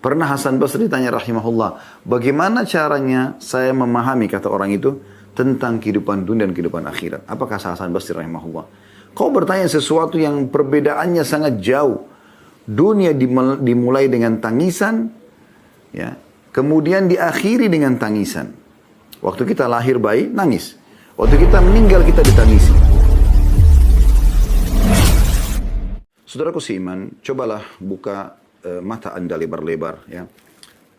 Pernah Hasan Basri ditanya rahimahullah, bagaimana caranya saya memahami, kata orang itu, tentang kehidupan dunia dan kehidupan akhirat. Apa kata Hasan Basri rahimahullah? Kau bertanya sesuatu yang perbedaannya sangat jauh. Dunia dimulai dengan tangisan, ya, kemudian diakhiri dengan tangisan. Waktu kita lahir bayi, nangis. Waktu kita meninggal, kita ditangisi. Saudaraku seiman, cobalah buka mata Anda lebar-lebar, ya.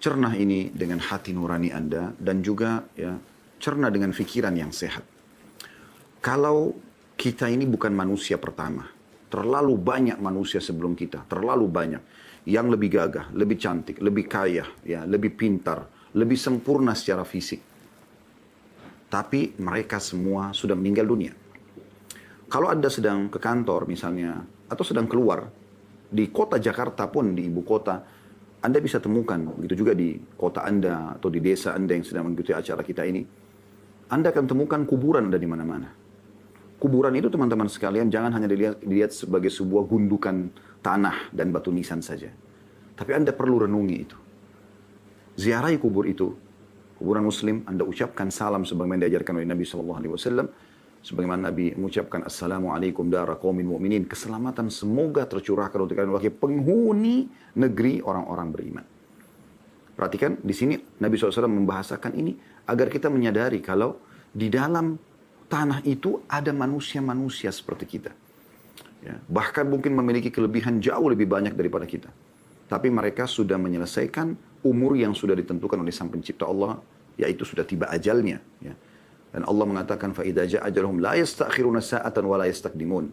Cerna ini dengan hati nurani Anda dan juga, ya, cerna dengan pikiran yang sehat. Kalau kita ini bukan manusia pertama, terlalu banyak manusia sebelum kita, terlalu banyak yang lebih gagah, lebih cantik, lebih kaya, ya, lebih pintar, lebih sempurna secara fisik. Tapi mereka semua sudah meninggal dunia. Kalau Anda sedang ke kantor misalnya, atau sedang keluar, di kota Jakarta pun, di ibu kota, Anda bisa temukan, begitu juga di kota Anda atau di desa Anda yang sedang mengikuti acara kita ini, Anda akan temukan kuburan ada di mana-mana. Kuburan itu teman-teman sekalian jangan hanya dilihat sebagai sebuah gundukan tanah dan batu nisan saja. Tapi Anda perlu renungi itu. Ziarahi kubur itu, kuburan muslim, Anda ucapkan salam sebagaimana diajarkan oleh Nabi SAW. Sebagaimana Nabi mengucapkan Assalamualaikum dara qaumin mu'minin. Keselamatan semoga tercurahkan untuk kalian wahai penghuni negeri orang-orang beriman. Perhatikan di sini Nabi SAW membahasakan ini agar kita menyadari kalau di dalam tanah itu ada manusia-manusia seperti kita. Ya, bahkan mungkin memiliki kelebihan jauh lebih banyak daripada kita. Tapi mereka sudah menyelesaikan umur yang sudah ditentukan oleh Sang Pencipta Allah, yaitu sudah tiba ajalnya. Ya. Dan Allah mengatakan فَإِذَا جَاءَ أَجَلُهُمْ لَا يَسْتَأْخِرُونَ سَاعَةً وَلَا يَسْتَقْدِمُونَ.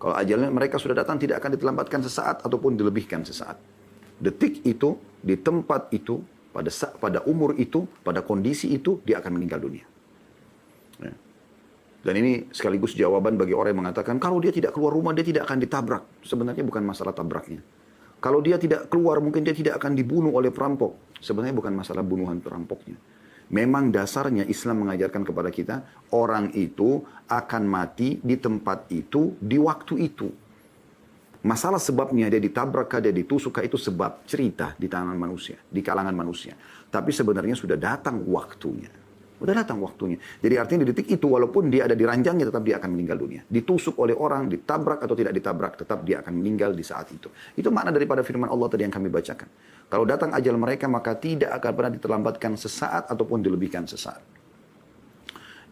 Kalau ajalnya mereka sudah datang, tidak akan ditlambatkan sesaat ataupun dilebihkan sesaat. Detik itu, di tempat itu, pada umur itu, pada kondisi itu, dia akan meninggal dunia. Ya. Dan ini sekaligus jawaban bagi orang yang mengatakan, kalau dia tidak keluar rumah, dia tidak akan ditabrak. Sebenarnya bukan masalah tabraknya. Kalau dia tidak keluar, mungkin dia tidak akan dibunuh oleh perampok. Sebenarnya bukan masalah bunuhan perampoknya. Memang dasarnya Islam mengajarkan kepada kita, orang itu akan mati di tempat itu, di waktu itu. Masalah sebabnya dia ditabrak, dia ditusuk, itu sebab cerita di tangan manusia, di kalangan manusia. Tapi sebenarnya sudah datang waktunya. Sudah datang waktunya. Jadi artinya di detik itu, walaupun dia ada di ranjangnya, tetap dia akan meninggal dunia. Ditusuk oleh orang, ditabrak atau tidak ditabrak, tetap dia akan meninggal di saat itu. Itu makna daripada firman Allah tadi yang kami bacakan. Kalau datang ajal mereka, maka tidak akan pernah diterlambatkan sesaat ataupun dilebihkan sesaat.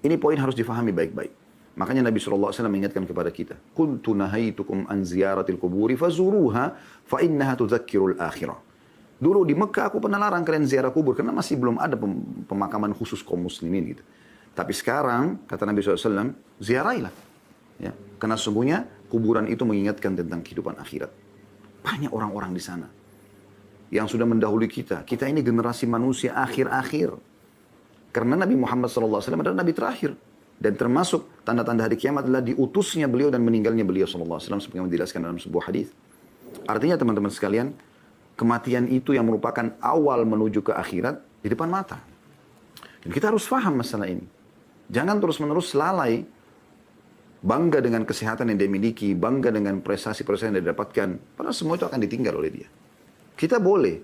Ini poin harus difahami baik-baik. Makanya Nabi SAW mengingatkan kepada kita, Kuntu nahaitukum an ziyaratil kuburi fazuruha fa innaha tudzakkirul akhirah. Dulu di Mekah aku pernah larang kalian ziarah kubur karena masih belum ada pemakaman khusus kaum muslimin gitu. Tapi sekarang kata Nabi SAW, ziarailah. Ya, karena sesungguhnya kuburan itu mengingatkan tentang kehidupan akhirat. Banyak orang-orang di sana yang sudah mendahului kita. Kita ini generasi manusia akhir-akhir. Karena Nabi Muhammad SAW adalah Nabi terakhir. Dan termasuk tanda-tanda hari kiamat adalah diutusnya beliau dan meninggalnya beliau SAW. Seperti yang dijelaskan dalam sebuah hadis. Artinya teman-teman sekalian, kematian itu yang merupakan awal menuju ke akhirat di depan mata. Dan kita harus paham masalah ini. Jangan terus-menerus lalai, bangga dengan kesehatan yang dia miliki, bangga dengan prestasi-prestasi yang dia dapatkan. Padahal semua itu akan ditinggal oleh dia. Kita boleh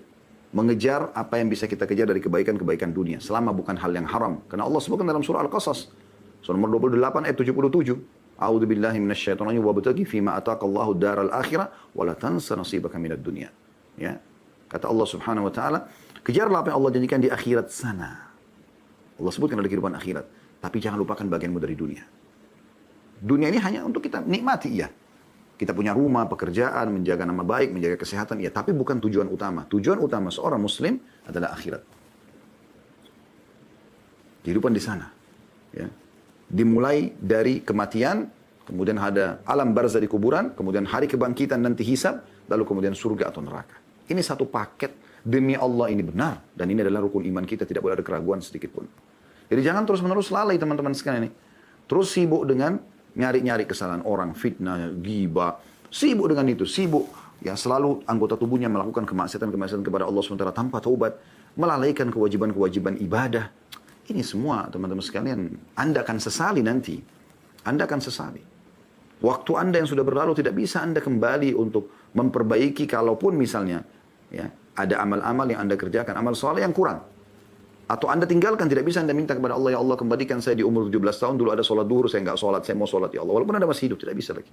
mengejar apa yang bisa kita kejar dari kebaikan-kebaikan dunia, selama bukan hal yang haram. Karena Allah sebutkan dalam surah Al-Qasas, surah nomor 28 ayat 77. A'udzu billahi minasyaitonir rajim wabtaghi fima ataqallahu daral akhirah wa la tansa nasibaka minad dunya. Ya. Kata Allah Subhanahu wa taala, kejarlah apa yang Allah janjikan di akhirat sana. Allah sebutkan ada kehidupan akhirat, tapi jangan lupakan bagianmu dari dunia. Dunia ini hanya untuk kita nikmati, ya. Kita punya rumah, pekerjaan, menjaga nama baik, menjaga kesehatan, ya, tapi bukan tujuan utama. Tujuan utama seorang muslim adalah akhirat. Kehidupan di sana, ya. Dimulai dari kematian, kemudian ada alam barzah di kuburan, kemudian hari kebangkitan nanti hisab, lalu kemudian surga atau neraka. Ini satu paket, demi Allah ini benar, dan ini adalah rukun iman kita, tidak boleh ada keraguan sedikit pun. Jadi jangan terus-menerus lalai teman-teman sekalian ini. Terus sibuk dengan nyari-nyari kesalahan orang, fitnah, ghibah, sibuk dengan itu, sibuk ya selalu anggota tubuhnya melakukan kemaksiatan-kemaksiatan kepada Allah SWT tanpa taubat, melalaikan kewajiban-kewajiban ibadah. Ini semua teman-teman sekalian, Anda akan sesali nanti. Anda akan sesali. Waktu Anda yang sudah berlalu tidak bisa Anda kembali untuk memperbaiki, kalaupun misalnya ya Ada amal-amal yang Anda kerjakan, amal soleh yang kurang. Atau Anda tinggalkan, tidak bisa Anda minta kepada Allah, ya Allah kembalikan saya di umur 17 tahun, dulu ada sholat duhur, saya nggak sholat, saya mau sholat ya Allah. Walaupun Anda masih hidup, tidak bisa lagi.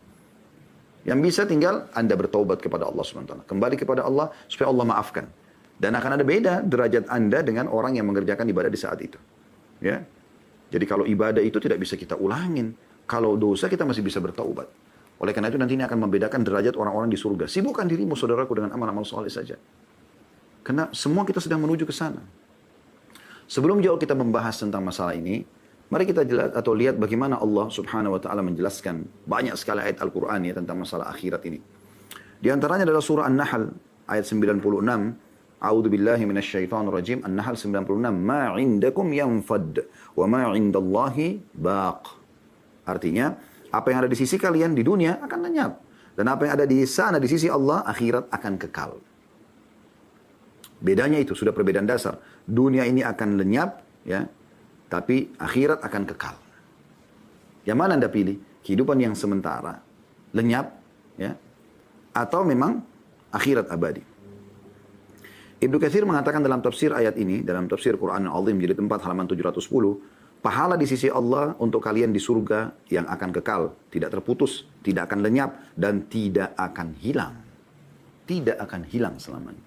Yang bisa tinggal Anda bertaubat kepada Allah SWT. Kembali kepada Allah supaya Allah maafkan. Dan akan ada beda derajat Anda dengan orang yang mengerjakan ibadah di saat itu. Ya. Jadi kalau ibadah itu tidak bisa kita ulangin. Kalau dosa kita masih bisa bertaubat. Oleh karena itu nanti ini akan membedakan derajat orang-orang di surga. Sibukkan dirimu saudaraku dengan amal-amal soleh saja. Karena semua kita sedang menuju ke sana. Sebelum jauh kita membahas tentang masalah ini, mari kita lihat bagaimana Allah Subhanahu wa taala menjelaskan banyak sekali ayat Al-Qur'an ya tentang masalah akhirat ini. Di antaranya adalah surah An-Nahl ayat 96. A'udzu billahi minasyaitonir rajim. An-Nahl 96. Ma 'indakum yanfad wa ma 'indallahi baq. Artinya, apa yang ada di sisi kalian di dunia akan lenyap dan apa yang ada di sana di sisi Allah akhirat akan kekal. Bedanya itu sudah perbedaan dasar. Dunia ini akan lenyap, ya, tapi akhirat akan kekal. Yang mana Anda pilih? Kehidupan yang sementara, lenyap, ya, atau memang akhirat abadi? Ibnu Katsir mengatakan dalam tafsir ayat ini, dalam tafsir Quran Al-Azim jilid 4 halaman 710, pahala di sisi Allah untuk kalian di surga yang akan kekal, tidak terputus, tidak akan lenyap, dan tidak akan hilang. Tidak akan hilang selamanya.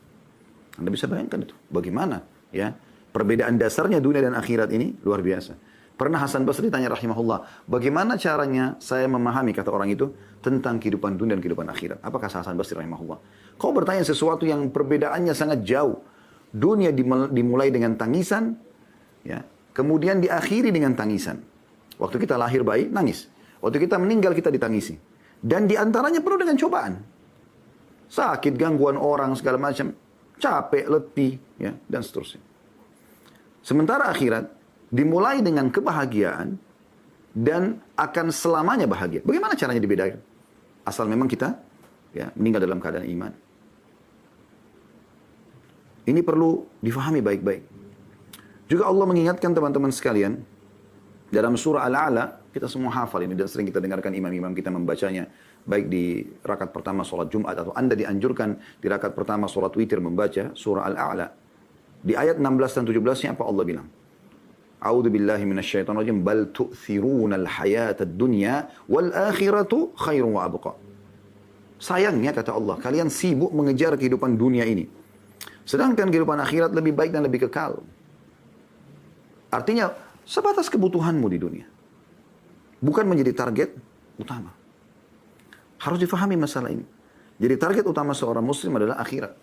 Anda bisa bayangkan itu. Bagaimana? Ya, perbedaan dasarnya dunia dan akhirat ini luar biasa. Pernah Hasan Basri tanya rahimahullah, bagaimana caranya saya memahami, kata orang itu, tentang kehidupan dunia dan kehidupan akhirat? Apa kata Hasan Basri rahimahullah? Kau bertanya sesuatu yang perbedaannya sangat jauh. Dunia dimulai dengan tangisan, ya, kemudian diakhiri dengan tangisan. Waktu kita lahir bayi, nangis. Waktu kita meninggal, kita ditangisi. Dan diantaranya penuh dengan cobaan. Sakit, gangguan orang, segala macam. Capek, letih, ya, dan seterusnya. Sementara akhirat dimulai dengan kebahagiaan dan akan selamanya bahagia. Bagaimana caranya dibedakan? Asal memang kita, ya, meninggal dalam keadaan iman. Ini perlu difahami baik-baik. Juga Allah mengingatkan teman-teman sekalian dalam surah Al-A'la, kita semua hafal ini dan sering kita dengarkan imam-imam kita membacanya. Baik di rakaat pertama sholat Jumat atau Anda dianjurkan di rakaat pertama sholat witir membaca surah Al-A'la. Di ayat 16 dan 17-nya apa Allah bilang? A'udzu billahi minasyaitonir rajim. Bal tu'thirunal hayatad dunya wal akhiratu khairun wa abqa. Sayangnya kata Allah, kalian sibuk mengejar kehidupan dunia ini. Sedangkan kehidupan akhirat lebih baik dan lebih kekal. Artinya sebatas kebutuhanmu di dunia. Bukan menjadi target utama. Harus difahami masalah ini. Jadi target utama seorang muslim adalah akhirat.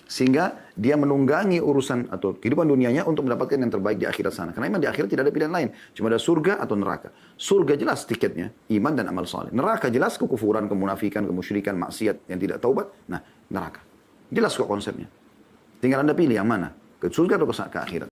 Sehingga dia menunggangi urusan atau kehidupan dunianya untuk mendapatkan yang terbaik di akhirat sana. Karena memang di akhirat tidak ada pilihan lain. Cuma ada surga atau neraka. Surga jelas tiketnya, iman dan amal saleh. Neraka jelas kekufuran, kemunafikan, kemusyrikan, maksiat yang tidak taubat. Nah, neraka. Jelas kok konsepnya. Tinggal Anda pilih yang mana. Ke surga atau ke akhirat.